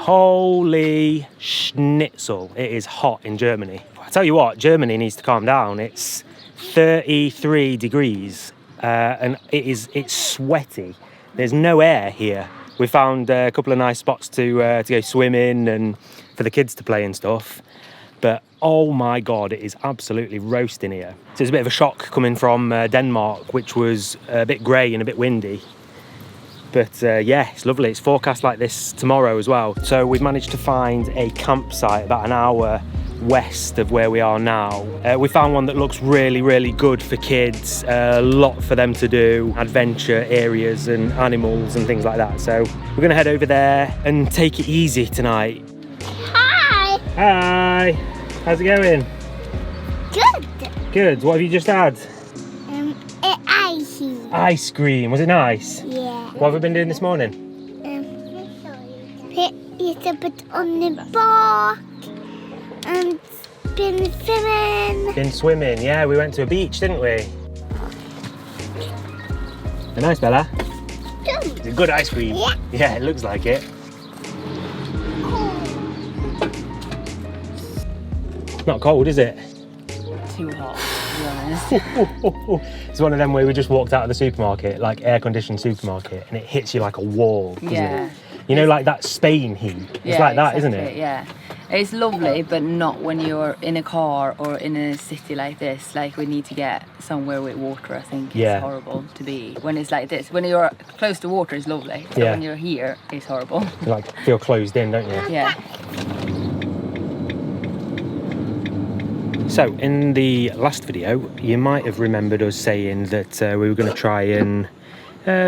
Holy schnitzel, it is hot in Germany. I tell you what, Germany needs to calm down. It's 33 degrees and it's sweaty. There's no air here. We found a couple of nice spots to go swimming and for the kids to play and stuff. But oh my God, it is absolutely roasting here. So it's a bit of a shock coming from Denmark, which was a bit grey and a bit windy. But yeah, it's lovely. It's forecast like this tomorrow as well. So we've managed to find a campsite about an hour west of where we are now. We found one that looks really, really good for kids. A lot for them to do, adventure areas and animals and things like that. So we're gonna head over there and take it easy tonight. Hi! Hi! How's it going? Good! Good. What have you just had? Icy. Ice cream. Was it nice? Yeah. What have we been doing this morning? It's a bit on the bark and been swimming. Been swimming. Yeah, we went to a beach, didn't we? Nice, Bella. Good. It's a good ice cream. Yeah. Yeah, it looks like it. Not cold, is it? Too hot, to be honest. It's one of them where we just walked out of the supermarket, like air-conditioned supermarket, and it hits you like a wall, doesn't it? You know, like that Spain heat. It's like that, isn't it? Yeah. It's lovely, but not when you're in a car or in a city like this. Like, we need to get somewhere with water, I think. It's horrible to be when it's like this. When you're close to water, it's lovely. But when you're here, it's horrible. You like feel closed in, don't you? Yeah. So, in the last video, you might have remembered us saying that we were going to try and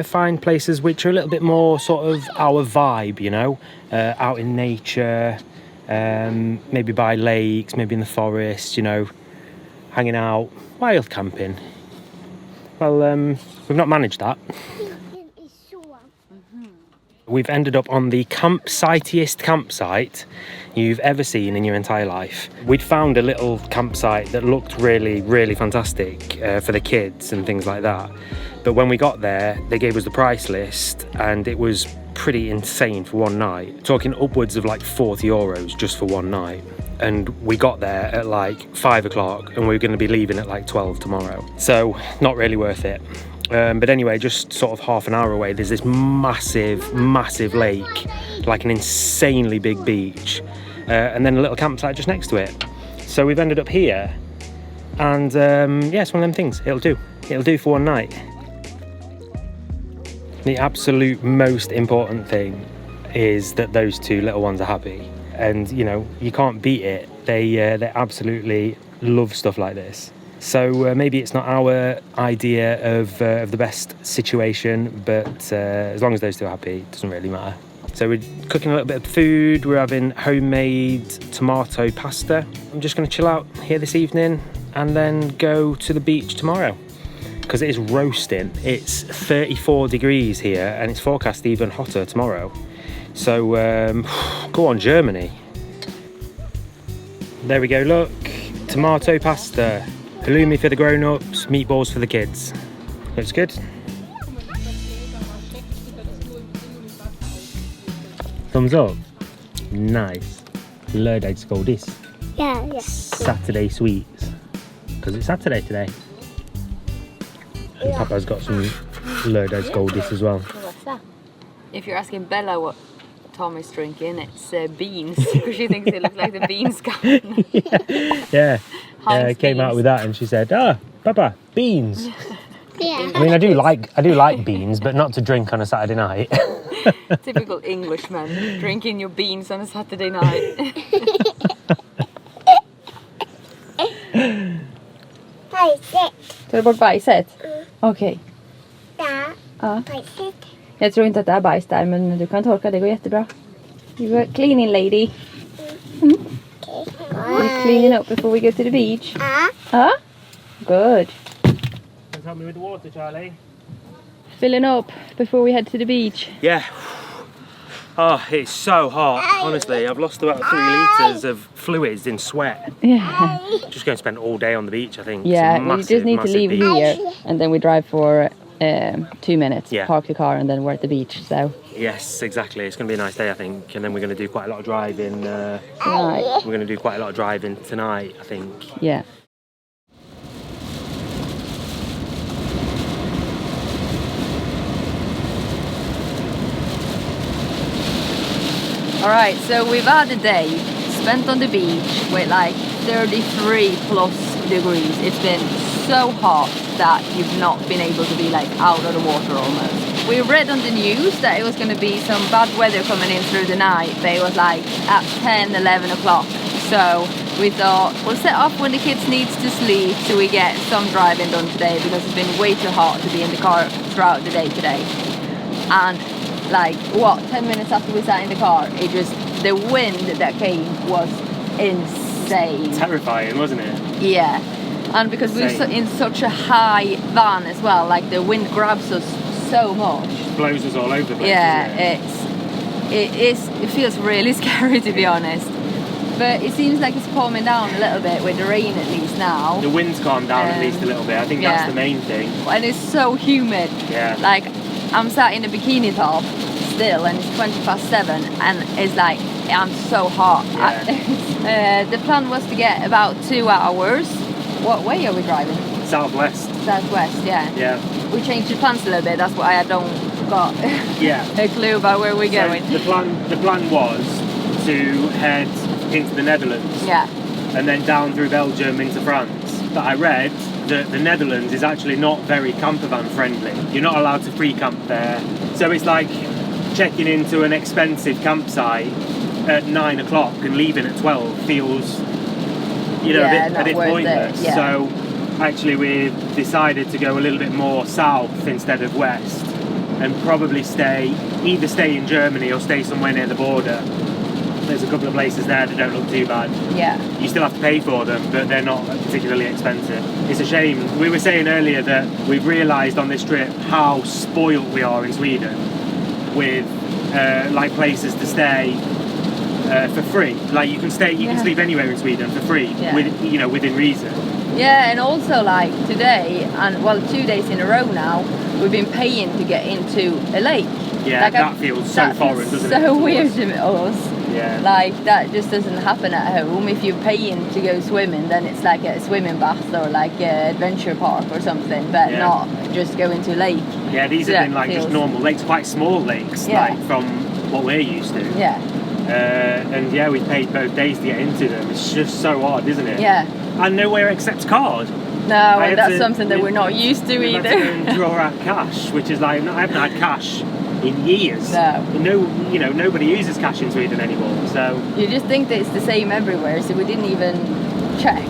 find places which are a little bit more sort of our vibe, you know, out in nature, maybe by lakes, maybe in the forest, you know, hanging out, wild camping. Well, we've not managed that. We've ended up on the campsiteiest campsite you've ever seen in your entire life. We'd found a little campsite that looked really, really fantastic for the kids and things like that. But when we got there, they gave us the price list and it was pretty insane for one night. Talking upwards of like 40 euros just for one night. And we got there at like 5 o'clock and we were going to be leaving at like 12 tomorrow. So not really worth it. But anyway, just sort of half an hour away, there's this massive, massive lake, like an insanely big beach, and then a little campsite just next to it. So we've ended up here, and yeah, it's one of them things. It'll do for one night. The absolute most important thing is that those two little ones are happy, and you know, you can't beat it. They absolutely love stuff like this. So maybe it's not our idea of the best situation, but as long as those two are happy, it doesn't really matter. So we're cooking a little bit of food. We're having homemade tomato pasta. I'm just going to chill out here this evening and then go to the beach tomorrow because it is roasting. It's 34 degrees here and it's forecast even hotter tomorrow. So go on, Germany. There we go, look. Tomato pasta. Halloumi for the grown-ups, meatballs for the kids. Looks good. Thumbs up. Nice. Lördagsgodis. Yeah. Saturday sweets. Because it's Saturday today. And Papa's got some lördagsgodis as well. If you're asking Bella what Tommy's drinking, it's beans, because she thinks it looks like the beans can. Yeah. Came out with that and she said, Papa, beans. Yeah. I mean, I do like beans, but not to drink on a Saturday night. Typical Englishman, drinking your beans on a Saturday night. Bajset. Tar du bort bajset? Okej. Där. Ja. Bajset. Jag tror inte att det är bajs där, men du kan torka, det går jättebra. You are cleaning, lady. You're cleaning up before we go to the beach. Huh? Good. Help me with the water, Charlie. Filling up before we head to the beach. Yeah. Oh, it's so hot. Honestly, I've lost about 3 litres of fluids in sweat. Yeah. Just going to spend all day on the beach, I think. Yeah, It's a we just need to massive leave beach. here and then we drive for 2 minutes. Yeah. Park the car and then we're at the beach. So Yes, exactly. It's going to be a nice day, I think. And then we're going to do quite a lot of driving. tonight. We're going to do quite a lot of driving tonight, I think. Yeah. All right, so we've had a day spent on the beach with like 33 plus degrees. It's been so hot that you've not been able to be like out of the water almost. We read on the news that it was going to be some bad weather coming in through the night, but it was like at 10, 11 o'clock. So we thought we'll set off when the kids needs to sleep so we get some driving done today, because it's been way too hot to be in the car throughout the day today. And like 10 minutes after we sat in the car, the wind that came was insane. Terrifying, wasn't it? Yeah, and because we're in such a high van as well, like the wind grabs us so much. It blows us all over the place. Yeah, it feels really scary, to be honest. But it seems like it's calming down a little bit with the rain at least now. The wind's calmed down at least a little bit. I think that's the main thing. And it's so humid. Yeah. Like I'm sat in a bikini top still, and it's 7:20, and it's like I'm so hot. Yeah. The plan was to get about 2 hours. What way are we driving? Southwest. Southwest, yeah. Yeah. We changed the plans a little bit. That's why I don't got a clue about where we're going. The plan was to head into the Netherlands. Yeah. And then down through Belgium into France. But I read that the Netherlands is actually not very camper van friendly. You're not allowed to free camp there. So it's like checking into an expensive campsite at 9 o'clock and leaving at 12 feels, a bit pointless. Yeah. So actually we've decided to go a little bit more south instead of west, and probably either stay in Germany or stay somewhere near the border. There's a couple of places there that don't look too bad. Yeah. You still have to pay for them, but they're not particularly expensive. It's a shame. We were saying earlier that we've realised on this trip how spoilt we are in Sweden with like places to stay for free. Like you can sleep anywhere in Sweden for free, within reason. Yeah, and also like today, and 2 days in a row now, we've been paying to get into a lake. Yeah, like that feels so foreign, doesn't it? So weird to us. Yeah. Like that just doesn't happen at home. If you're paying to go swimming, then it's like a swimming bath or like an adventure park or something, but not just going to a lake. Yeah, these have been like just normal lakes, quite small lakes, like from what we're used to. Yeah. And we paid both days to get into them. It's just so odd, isn't it? Yeah. And nowhere except card. No, and that's something that we're not used to either. I had to draw out cash, which is like I haven't had cash in years. No. Nobody uses cash in Sweden anymore. So you just think that it's the same everywhere, so we didn't even check.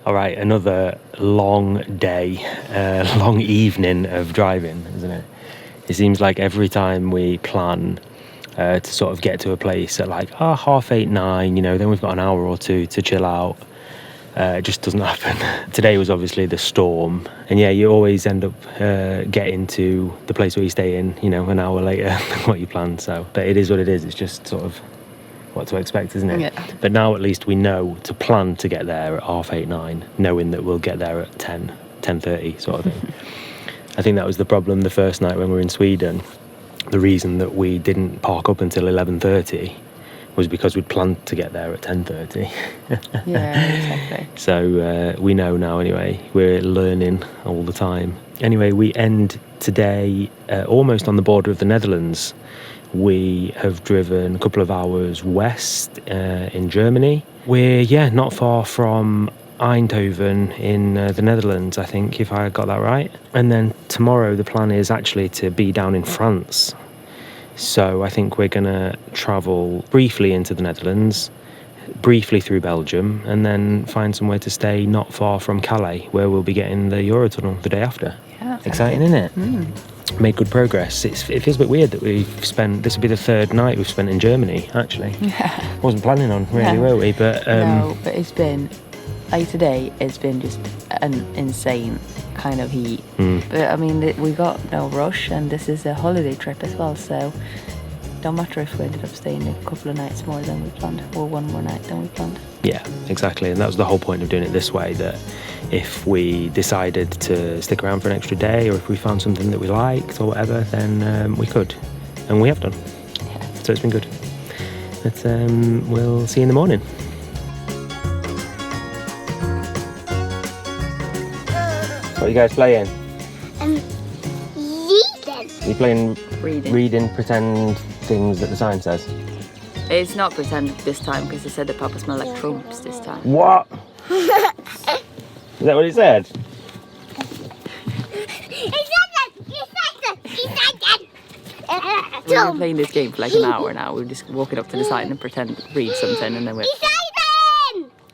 all right, another long day, long evening of driving, isn't it? It seems like every time we plan to sort of get to a place at like 8:30, 9, then we've got an hour or two to chill out. It just doesn't happen. Today was obviously the storm, and you always end up getting to the place where you stay in, an hour later than what you planned. So, but it is what it is. It's just sort of what to expect, isn't it? Yeah. But now at least we know to plan to get there at 8:30, 9, knowing that we'll get there at 10, 10:30 sort of thing. I think that was the problem the first night when we were in Sweden. The reason that we didn't park up until 11:30 was because we'd planned to get there at 10:30. Yeah, exactly. So we know now anyway. We're learning all the time. Anyway, we end today almost on the border of the Netherlands. We have driven a couple of hours west in Germany. We're, not far from Eindhoven in the Netherlands, I think, if I got that right. And then tomorrow the plan is actually to be down in France. So I think we're going to travel briefly into the Netherlands, briefly through Belgium, and then find somewhere to stay not far from Calais, where we'll be getting the Eurotunnel the day after. Yeah, exciting, isn't it? Made good progress. It feels a bit weird that this will be the third night we've spent in Germany, actually. Yeah. Wasn't planning on, really, were we? But, no, but it's been, like today, it's been just an insane kind of heat. But I mean, we got no rush, and this is a holiday trip as well, so don't matter if we ended up staying a couple of nights more than we planned, or one more night than we planned. Yeah, exactly. And that was the whole point of doing it this way, that if we decided to stick around for an extra day, or if we found something that we liked or whatever, then we could. And we have done. Yeah. So it's been good. But we'll see you in the morning. What are you guys playing? Reading. Are you playing Reading. pretend things that the sign says? It's not pretend this time because it said that Papa smelled like trumps this time. What? Is that what it said? We've been playing this game for like an hour now. We're just walking up to the sign and pretend to read something, and then we're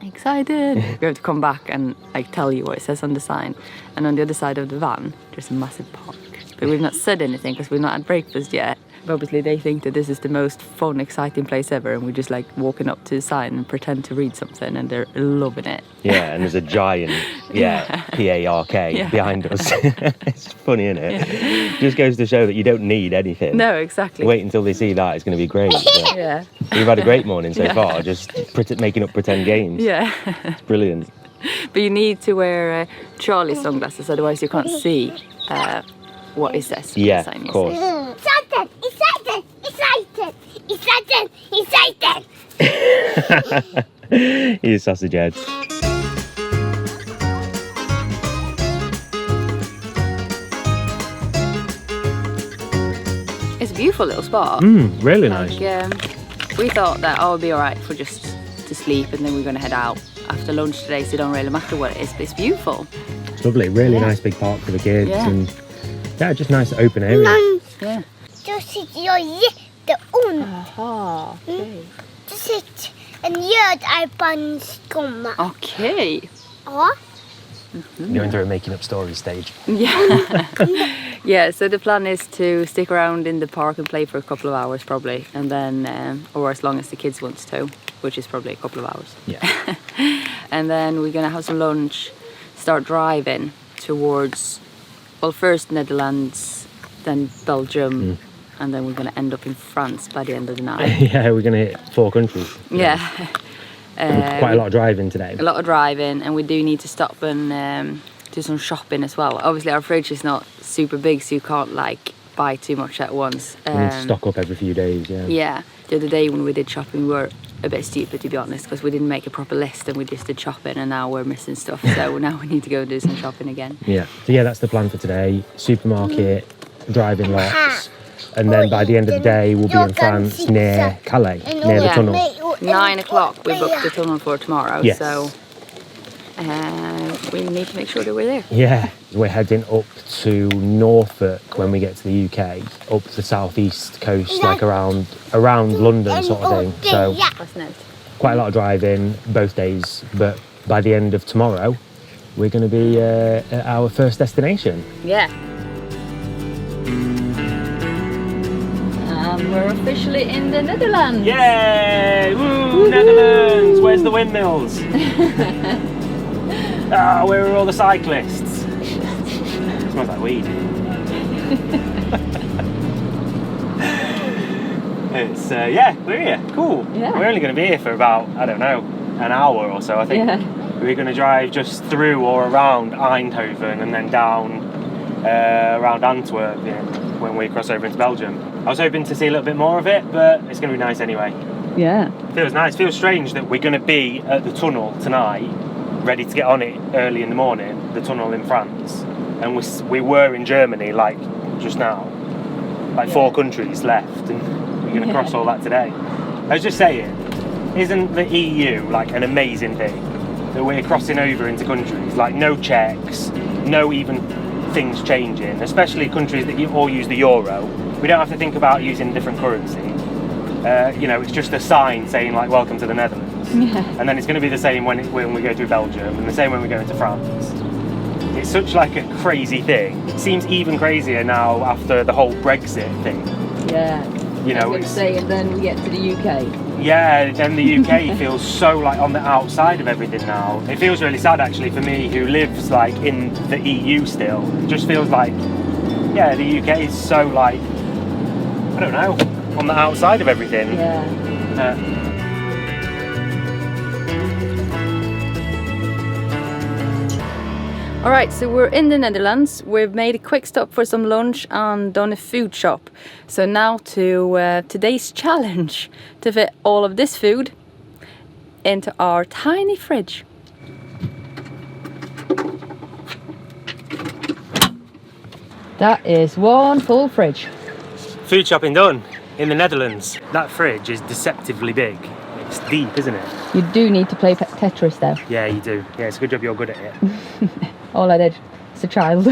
excited. We have to come back and like tell you what it says on the sign. And on the other side of the van, there's a massive park. But we've not said anything because we've not had breakfast yet. But obviously they think that this is the most fun, exciting place ever, and we're just like walking up to the sign and pretend to read something, and they're loving it. Yeah, and there's a giant, P-A-R-K behind us. It's funny, isn't it? Yeah. Just goes to show that you don't need anything. No, exactly. Wait until they see that, it's going to be great. But Yeah. we've had a great morning so far, just making up pretend games. Yeah. It's brilliant. But you need to wear Charlie's sunglasses, otherwise you can't see what it says. on Yeah, the sign, of you course. Excited. You sausage head. It's a beautiful little spot. Really nice. Like, we thought that it would be alright for just to sleep, and then we're going to head out after lunch today, so it don't really matter what it is, but it's beautiful. It's lovely, really nice big park for the kids. Yeah. And just nice open area. Yeah. Då sitter jag jätteont. Aha, okej. Det sitter en gödarbandsgomma. Okej. Ja. Going through a making up stories stage. Yeah. Yeah, so the plan is to stick around in the park and play for a couple of hours probably, and then, or as long as the kids want to, which is probably a couple of hours. Yeah. And then we're gonna have some lunch, start driving towards, well, first Netherlands, then Belgium, and then we're gonna end up in France by the end of the night. Yeah, we're going to hit 4 countries. Yeah. Quite a lot of driving today. A lot of driving, and we do need to stop and do some shopping as well. Obviously our fridge is not super big, so you can't like buy too much at once. We need to stock up every few days, yeah. Yeah, the other day when we did shopping, we were a bit stupid, to be honest, because we didn't make a proper list and we just did shopping, and now we're missing stuff. So now we need to go do some shopping again. Yeah. So yeah, that's the plan for today. Supermarket, driving lots, and then by the end of the day we'll be in France near Calais, near the tunnel. 9 o'clock we booked the tunnel for tomorrow, Yes. so we need to make sure that we're there. Yeah, we're heading up to Norfolk when we get to the UK, up the southeast coast, like around London sort of thing. So That's nice. quite a lot of driving both days, but by the end of tomorrow we're going to be at our first destination. Yeah. And we're officially in the Netherlands. Yay! Woo! Netherlands! Where's the windmills? Where are all the cyclists? Smells like weed. It's we're here. Cool. Yeah. We're only going to be here for about, I don't know, an hour or so. I think we're going to drive just through or around Eindhoven and then down around Antwerp when we cross over into Belgium. I was hoping to see a little bit more of it, but it's going to be nice anyway. Yeah. Feels nice. Feels strange that we're going to be at the tunnel tonight, ready to get on it early in the morning, the tunnel in France, and we were in Germany like just now, like 4 countries left, and we're going to cross all that today. I was just saying, isn't the EU like an amazing thing that we're crossing over into countries, like no checks, no even things changing, especially countries that all use the euro. We don't have to think about using different currency. It's just a sign saying like welcome to the Netherlands. Yeah. And then it's going to be the same when we go through Belgium, and the same when we go into France. It's such like a crazy thing. It seems even crazier now after the whole Brexit thing. Yeah. And then we get to the UK. Yeah, then the UK feels so like on the outside of everything now. It feels really sad actually for me who lives like in the EU still. It just feels like, the UK is so like, I don't know, on the outside of everything. Yeah. All right, so we're in the Netherlands. We've made a quick stop for some lunch and done a food shop. So now to today's challenge, to fit all of this food into our tiny fridge. That is one full fridge. Food shopping done in the Netherlands. That fridge is deceptively big. It's deep, isn't it? You do need to play Tetris though. Yeah, you do. Yeah, it's a good job you're good at it. All I did as a child.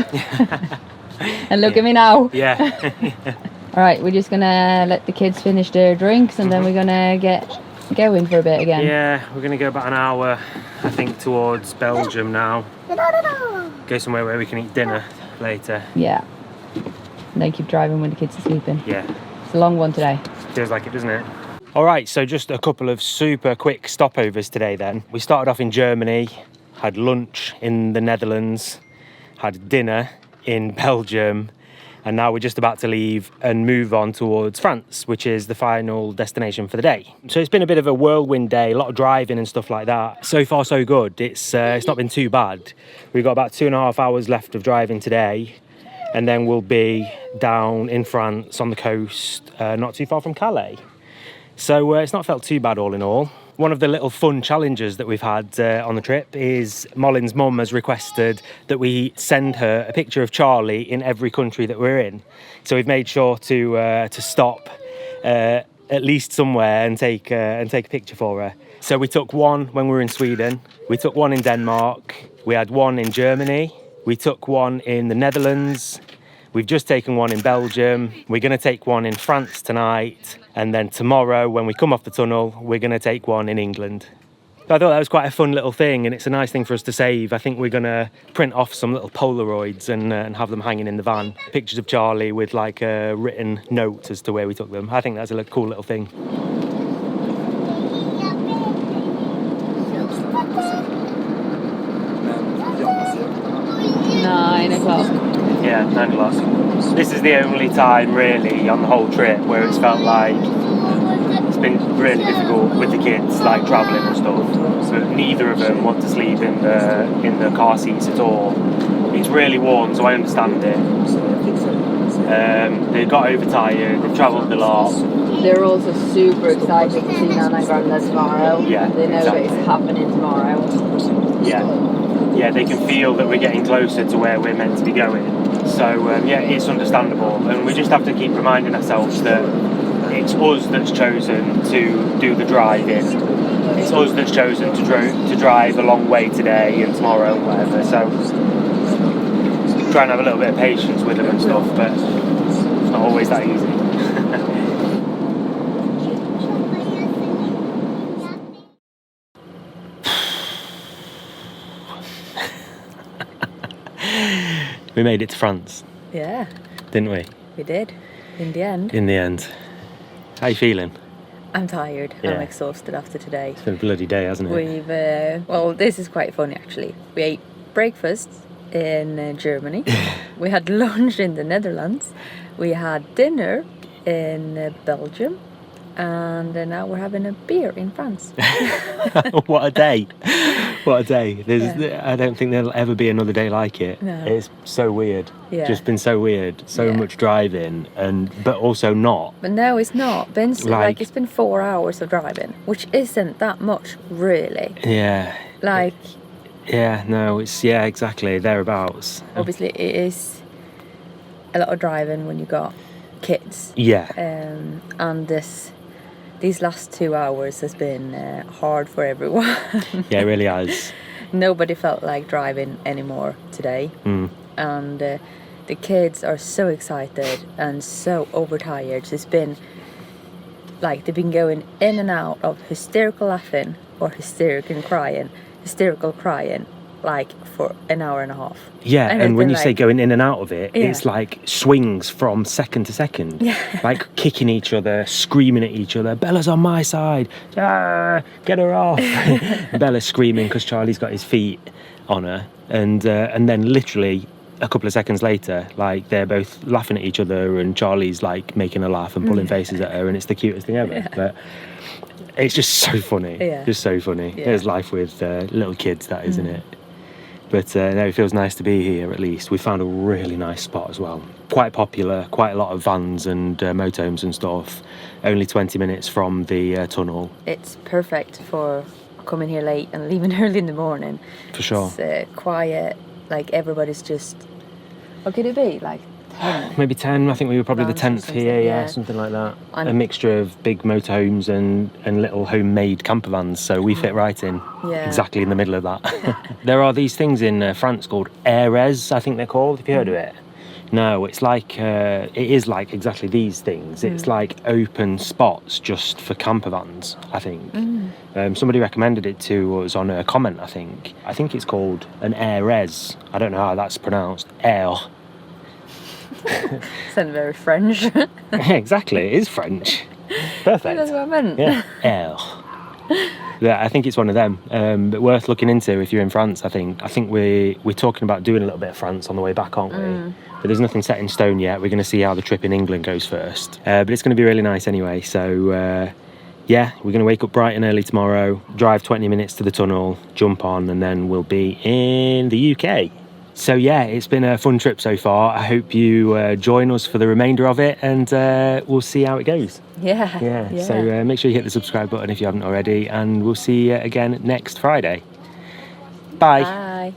And look at me now. Yeah. All right, we're just gonna let the kids finish their drinks and then we're gonna get going for a bit again. Yeah, we're gonna go about an hour, I think, towards Belgium now. Go somewhere where we can eat dinner later. Yeah. And then keep driving when the kids are sleeping. Yeah. It's a long one today. Feels like it, doesn't it? All right, so just a couple of super quick stopovers today then. We started off in Germany, had lunch in the Netherlands, had dinner in Belgium, and now we're just about to leave and move on towards France, which is the final destination for the day. So it's been a bit of a whirlwind day, a lot of driving and stuff like that. So far so good. It's not been too bad. We've got about 2.5 hours left of driving today, and then we'll be down in France on the coast, not too far from Calais. So it's not felt too bad all in all. One of the little fun challenges that we've had on the trip is Molly's mum has requested that we send her a picture of Charlie in every country that we're in. So we've made sure to stop at least somewhere and take a picture for her. So we took one when we were in Sweden, we took one in Denmark, we had one in Germany, we took one in the Netherlands, we've just taken one in Belgium, we're going to take one in France tonight, and then tomorrow when we come off the tunnel we're going to take one in England. So I thought that was quite a fun little thing, and it's a nice thing for us to save. I think we're going to print off some little Polaroids and have them hanging in the van. Pictures of Charlie with like a written note as to where we took them. I think that's a cool little thing. 9 o'clock. Yeah, 9 o'clock. This is the only time really on the whole trip where it's felt like it's been really difficult with the kids, like travelling and stuff. So neither of them want to sleep in the car seats at all. It's really warm, so I understand it. They got overtired, they've travelled a lot. They're also super excited to see Nana and Grandad tomorrow. Yeah, they know exactly. that it's happening tomorrow. Yeah, they can feel that we're getting closer to where we're meant to be going. So yeah, it's understandable, and we just have to keep reminding ourselves that it's us that's chosen to do the driving. It's us that's chosen to drive a long way today and tomorrow and whatever. So try and have a little bit of patience with them and stuff, but it's not always that easy. We made it to France, Yeah, didn't we? we did. In the end. In the end. How you feeling? I'm tired. Yeah. I'm exhausted after today. It's been a bloody day, hasn't it? We've, well, this is quite funny actually. We ate breakfast in Germany. We had lunch in the Netherlands. We had dinner in Belgium. And now we're having a beer in France. What a day. What a day. I don't think there'll ever be another day like it. No. It's so weird. Yeah. Just been so weird. So Yeah. much driving, but also not. But no, it's not. Been Like- it's been 4 hours of driving, which isn't that much, really. Yeah. Like, Yeah, no, yeah, exactly, thereabouts. obviously, it is a lot of driving when you got kids. Yeah. And these last 2 hours has been hard for everyone. Yeah, it really has. Nobody felt like driving anymore today. Mm. And the kids are so excited and so overtired. So it's been like they've been going in and out of hysterical laughing or hysterical crying like for an hour and a half. Yeah, And and it's when been you say like- going in and out of it, Yeah. it's like swings from second to second. Yeah. Like kicking each other, screaming at each other. Bella's on my side. Ah, get her off. Bella's screaming because Charlie's got his feet on her. And then literally a couple of seconds later, like they're both laughing at each other, and Charlie's like making her laugh and pulling faces at her, and it's the cutest thing ever. But it's just so funny, just so funny. There's life with little kids, that isn't it? But no, it feels nice to be here at least. We found a really nice spot as well. Quite popular, quite a lot of vans and motorhomes and stuff. Only 20 minutes from the tunnel. It's perfect for coming here late and leaving early in the morning. For sure. It's quiet, like everybody's just... What could it be? Like 10? Maybe 10. I think we were probably the Vans or 10th here, something, yeah, yeah. something like that. And- a mixture of big motorhomes and little homemade camper vans, so we fit right in. Yeah. Exactly in the middle of that. There are these things in France called Airez, I think they're called. Have you heard of it? No, it's like, it is like exactly these things. It's like open spots just for camper vans, I think. Somebody recommended it to us on a comment, I think. I think it's called an Airez. I don't know how that's pronounced. Air. Sounds very French. Exactly, it is French. Perfect. That's what I meant. Yeah. Air. Yeah, I think it's one of them, but worth looking into if you're in France. I think we're talking about doing a little bit of France on the way back, aren't we? But there's nothing set in stone yet. We're going to see how the trip in England goes first. But it's going to be really nice anyway. So yeah, we're going to wake up bright and early tomorrow, drive 20 minutes to the tunnel, jump on, and then we'll be in the UK. So yeah, it's been a fun trip so far. I hope you join us for the remainder of it, and we'll see how it goes. Yeah. So make sure you hit the subscribe button if you haven't already, and we'll see you again next Friday. Bye. Bye.